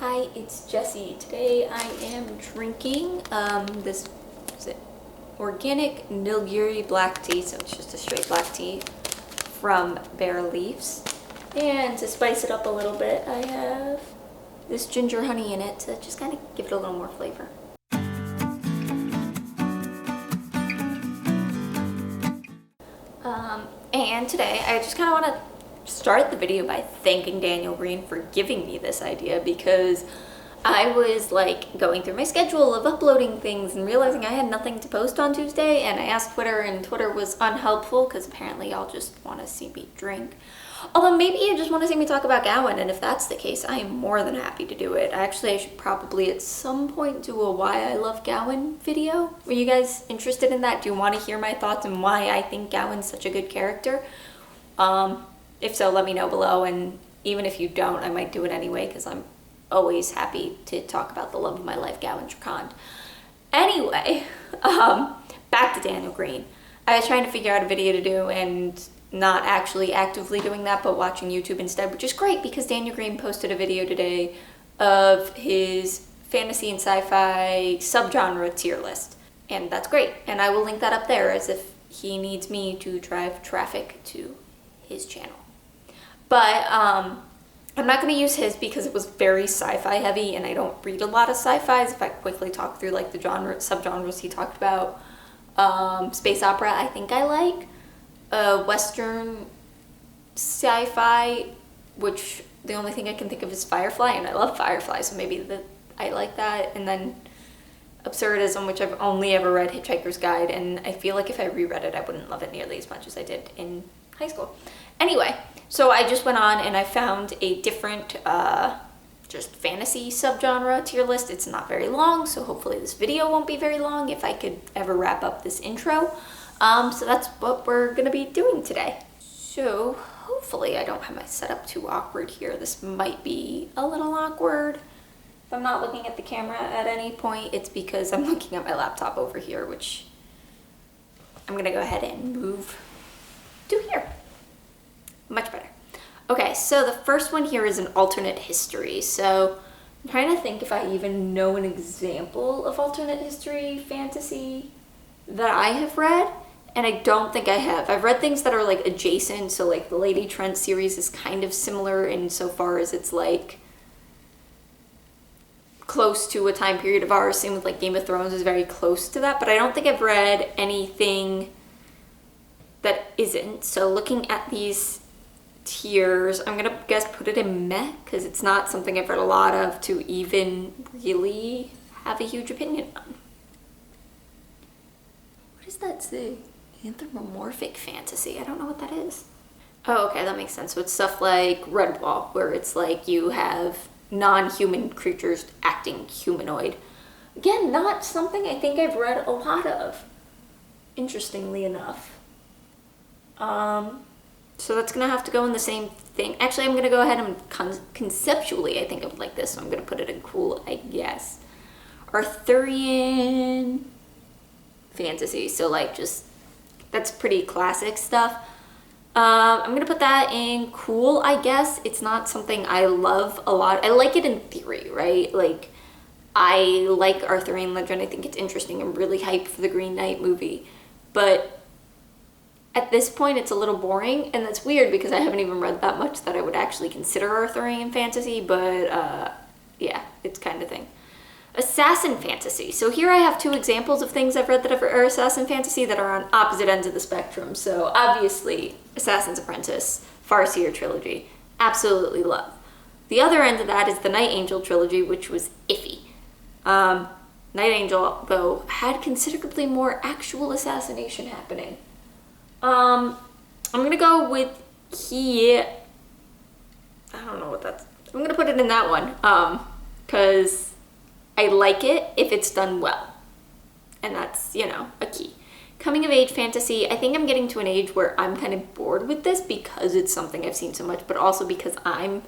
Hi, it's Jessi. Today I am drinking this is it, organic Nilgiri black tea, so it's just a straight black tea from Bare Leaves. And to spice it up a little bit, I have this ginger honey in it to just kind of give it a little more flavor. And today I just kind of want to start the video by thanking Daniel Green for giving me this idea, because I was like going through my schedule of uploading things and realizing I had nothing to post on Tuesday, and I asked Twitter and Twitter was unhelpful because apparently y'all just want to see me drink. Although maybe you just want to see me talk about Gowan, and if that's the case, I am more than happy to do it. Actually, I should probably at some point do a Why I Love Gowan video. Were you guys interested in that? Do you want to hear my thoughts on why I think Gowan's such a good character? If so, let me know below, and even if you don't, I might do it anyway because I'm always happy to talk about the love of my life, Gowan Tracond. Anyway, back to Daniel Green. I was trying to figure out a video to do and not actually actively doing that, but watching YouTube instead, which is great because Daniel Green posted a video today of his fantasy and sci-fi subgenre tier list, and that's great. And I will link that up there as if he needs me to drive traffic to his channel. But I'm not going to use his because it was very sci-fi heavy, and I don't read a lot of sci-fis. If I quickly talk through like the subgenres he talked about, space opera I think I like. Western sci-fi, which the only thing I can think of is Firefly, and I love Firefly, so maybe I like that. And then absurdism, which I've only ever read Hitchhiker's Guide, and I feel like if I reread it I wouldn't love it nearly as much as I did in high school. Anyway, so I just went on and I found a different just fantasy subgenre tier list. It's not very long, so hopefully this video won't be very long if I could ever wrap up this intro. So that's what we're gonna be doing today. So hopefully I don't have my setup too awkward here. This might be a little awkward. If I'm not looking at the camera at any point, it's because I'm looking at my laptop over here, which I'm gonna go ahead and move to here. Much better. Okay, so the first one here is an alternate history. So I'm trying to think if I even know an example of alternate history fantasy that I have read. And I don't think I have. I've read things that are like adjacent, so like the Lady Trent series is kind of similar insofar as it's like close to a time period of ours. Same with like Game of Thrones is very close to that, but I don't think I've read anything that isn't. So looking at these tiers, I'm gonna guess put it in meh, because it's not something I've read a lot of to even really have a huge opinion on. What does that say? Anthropomorphic fantasy. I don't know what that is. Oh, okay, that makes sense. So it's stuff like Redwall, where it's like you have non-human creatures acting humanoid. Again, not something I think I've read a lot of, interestingly enough. So that's gonna have to go in the same thing. Actually, I'm gonna go ahead and conceptually, I think I would like this, so I'm gonna put it in cool, I guess. Arthurian fantasy, so like just that's pretty classic stuff. I'm gonna put that in cool, I guess. It's not something I love a lot. I like it in theory, right? Like, I like Arthurian legend. I think it's interesting. I'm really hyped for the Green Knight movie. But at this point, it's a little boring, and that's weird because I haven't even read that much that I would actually consider Arthurian fantasy, but yeah, it's kind of thing. Assassin fantasy. So here I have two examples of things I've read that are assassin fantasy that are on opposite ends of the spectrum. So obviously, Assassin's Apprentice, Farseer trilogy, absolutely love. The other end of that is the Night Angel trilogy, which was iffy. Night Angel, though, had considerably more actual assassination happening. I'm gonna go with I don't know what that's, I'm gonna put it in that one, because I like it if it's done well, and that's, you know, a key. Coming of age fantasy, I think I'm getting to an age where I'm kind of bored with this because it's something I've seen so much, but also because I'm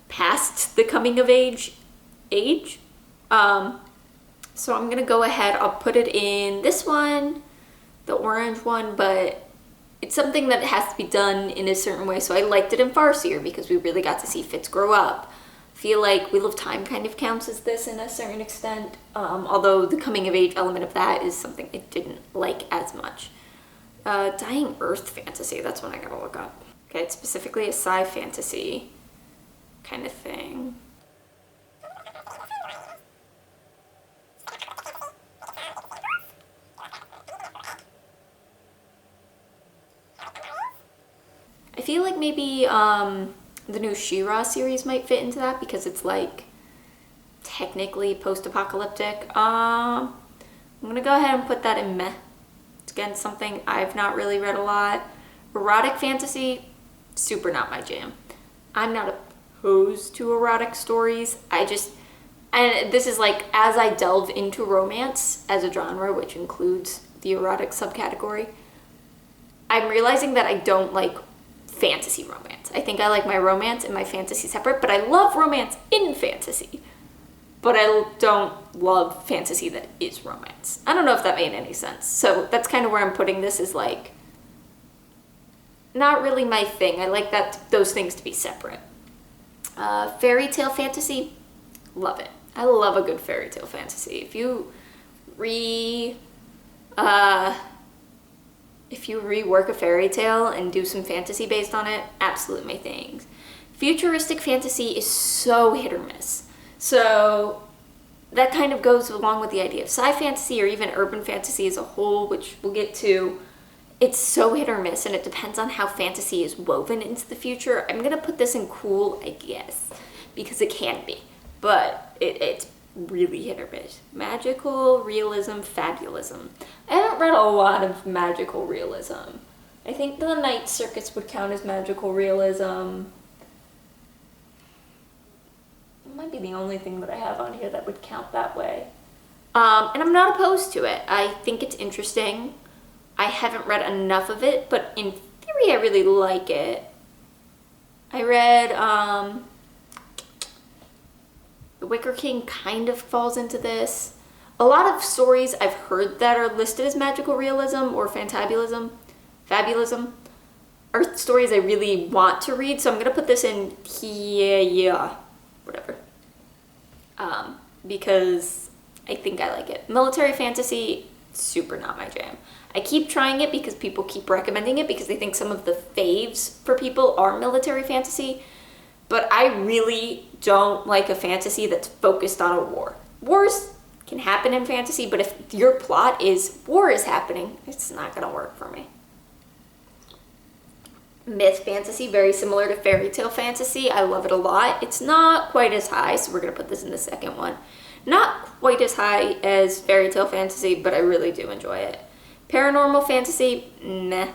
past the coming of age. So I'm gonna go ahead, I'll put it in this one, the orange one, but it's something that has to be done in a certain way. So I liked it in Farseer because we really got to see Fitz grow up. feel like Wheel of Time kind of counts as this in a certain extent, although the coming of age element of that is something I didn't like as much. Dying Earth fantasy, that's one I gotta look up. Okay, it's specifically a sci fantasy kind of thing. I feel like maybe the new She-Ra series might fit into that because it's like technically post-apocalyptic. I'm gonna go ahead and put that in meh. It's again something I've not really read a lot. Erotic fantasy, super not my jam. I'm not opposed to erotic stories. And this is like, as I delve into romance as a genre, which includes the erotic subcategory, I'm realizing that I don't like fantasy romance. I think I like my romance and my fantasy separate, but I love romance in fantasy. But I don't love fantasy that is romance. I don't know if that made any sense. So that's kind of where I'm putting this, is like, not really my thing. I like those things to be separate. Fairy tale fantasy, love it. I love a good fairy tale fantasy. If you rework a fairy tale and do some fantasy based on it, absolutely my things. Futuristic fantasy is so hit or miss. So that kind of goes along with the idea of sci fantasy or even urban fantasy as a whole, which we'll get to. It's so hit or miss, and it depends on how fantasy is woven into the future. I'm gonna put this in cool, I guess, because it can be, but it's really hit or miss. Magical realism, fabulism. I haven't read a lot of magical realism. I think the Night Circus would count as magical realism. It might be the only thing that I have on here that would count that way. And I'm not opposed to it. I think it's interesting. I haven't read enough of it, but in theory I really like it. I read The Wicker King kind of falls into this. A lot of stories I've heard that are listed as magical realism or fabulism are stories I really want to read, so I'm gonna put this in here, whatever. Because I think I like it. Military fantasy, super not my jam. I keep trying it because people keep recommending it because they think some of the faves for people are military fantasy, but I really don't like a fantasy that's focused on a war. Wars can happen in fantasy, but if your plot is war is happening, it's not gonna work for me. Myth fantasy, very similar to fairy tale fantasy. I love it a lot. It's not quite as high, so we're gonna put this in the second one. Not quite as high as fairy tale fantasy, but I really do enjoy it. Paranormal fantasy, meh.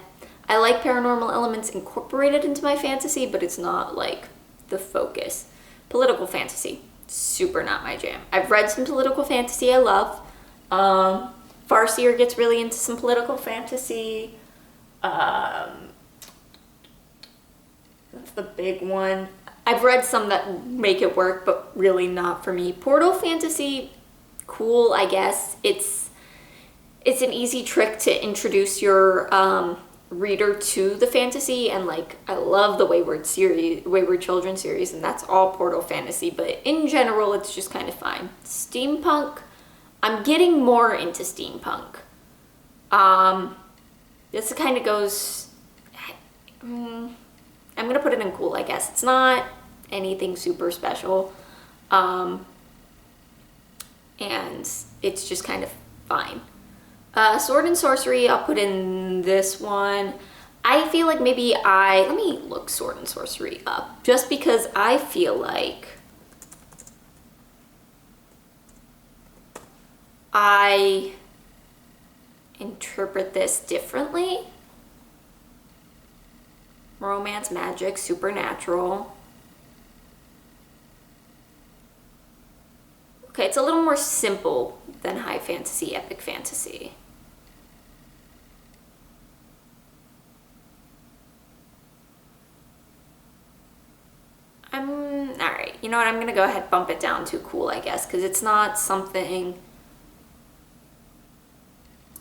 I like paranormal elements incorporated into my fantasy, but it's not like the focus. Political fantasy, super not my jam. I've read some political fantasy I love. Farseer gets really into some political fantasy. That's the big one. I've read some that make it work, but really not for me. Portal fantasy, cool, I guess. It's an easy trick to introduce your reader to the fantasy, and like I love the Wayward Children series, and that's all Portal fantasy, but in general it's just kind of fine. Steampunk, I'm getting more into steampunk. This kind of goes, I'm gonna put it in cool, I guess. It's not anything super special, and it's just kind of fine. Sword and sorcery, I'll put in this one. I feel like maybe let me look sword and sorcery up, just because I feel like I interpret this differently. Romance, magic, supernatural. Okay, it's a little more simple than high fantasy, epic fantasy. Alright, you know what, I'm gonna go ahead and bump it down to cool, I guess, because it's not something,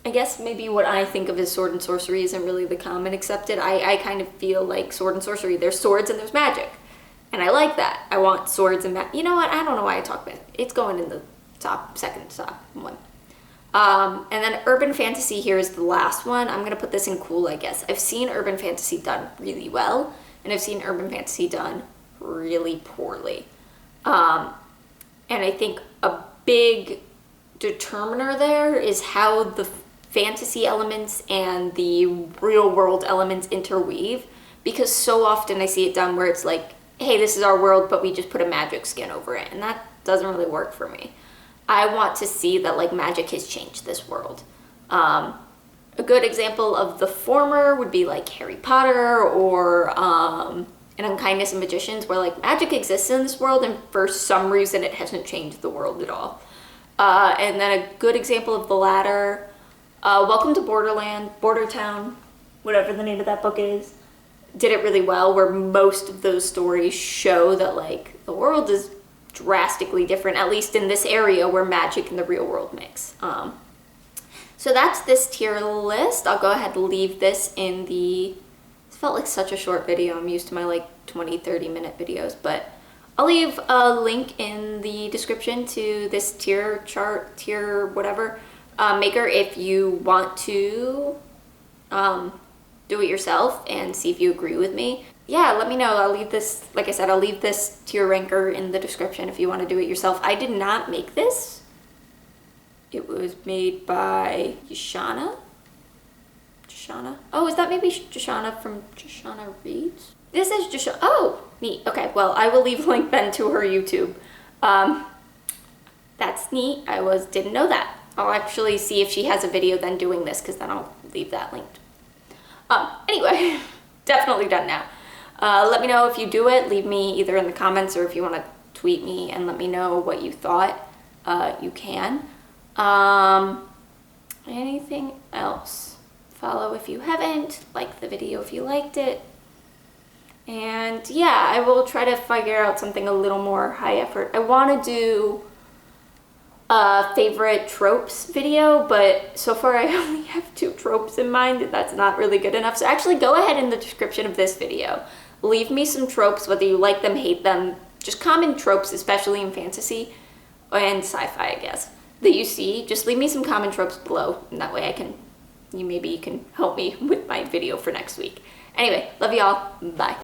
I guess maybe what I think of as sword and sorcery isn't really the common accepted. I kind of feel like sword and sorcery, there's swords and there's magic. And I like that. I want swords and you know what? I don't know why I talk about it. It's going in the second top one. And then urban fantasy here is the last one. I'm gonna put this in cool, I guess. I've seen urban fantasy done really well, and I've seen urban fantasy done really poorly. And I think a big determiner there is how the fantasy elements and the real world elements interweave, because so often I see it done where it's like, hey, this is our world, but we just put a magic skin over it, and that doesn't really work for me. I want to see that like magic has changed this world. A good example of the former would be like Harry Potter or An Unkindness of Magicians, where like magic exists in this world and for some reason it hasn't changed the world at all. And then a good example of the latter, Welcome to Bordertown, whatever the name of that book is, did it really well, where most of those stories show that like the world is drastically different, at least in this area where magic and the real world mix. So that's this tier list. I'll go ahead and leave this in the, it felt like such a short video. I'm used to my like 20-30 minute videos, but I'll leave a link in the description to this tier chart, tier whatever, maker if you want to do it yourself and see if you agree with me. Yeah, let me know. I'll leave this, like I said, I'll leave this tier ranker in the description if you want to do it yourself. I did not make this. It was made by Joshana. Oh, is that maybe Joshana from Joshana Reads? This is Joshana. Oh, neat. Okay, well, I will leave a link then to her YouTube. That's neat. Didn't know that. I'll actually see if she has a video then doing this, because then I'll leave that linked. Anyway, definitely done now. Let me know if you do it. Leave me either in the comments or if you want to tweet me and let me know what you thought. You can. Anything else? Follow if you haven't. Like the video if you liked it. And yeah, I will try to figure out something a little more high effort. I want to do a favorite tropes video, but so far I only have 2 tropes in mind, and that's not really good enough. So actually go ahead in the description of this video. Leave me some tropes, whether you like them, hate them, just common tropes, especially in fantasy and sci-fi, I guess, that you see. Just leave me some common tropes below, and that way I can, maybe you can help me with my video for next week. Anyway, love y'all. Bye.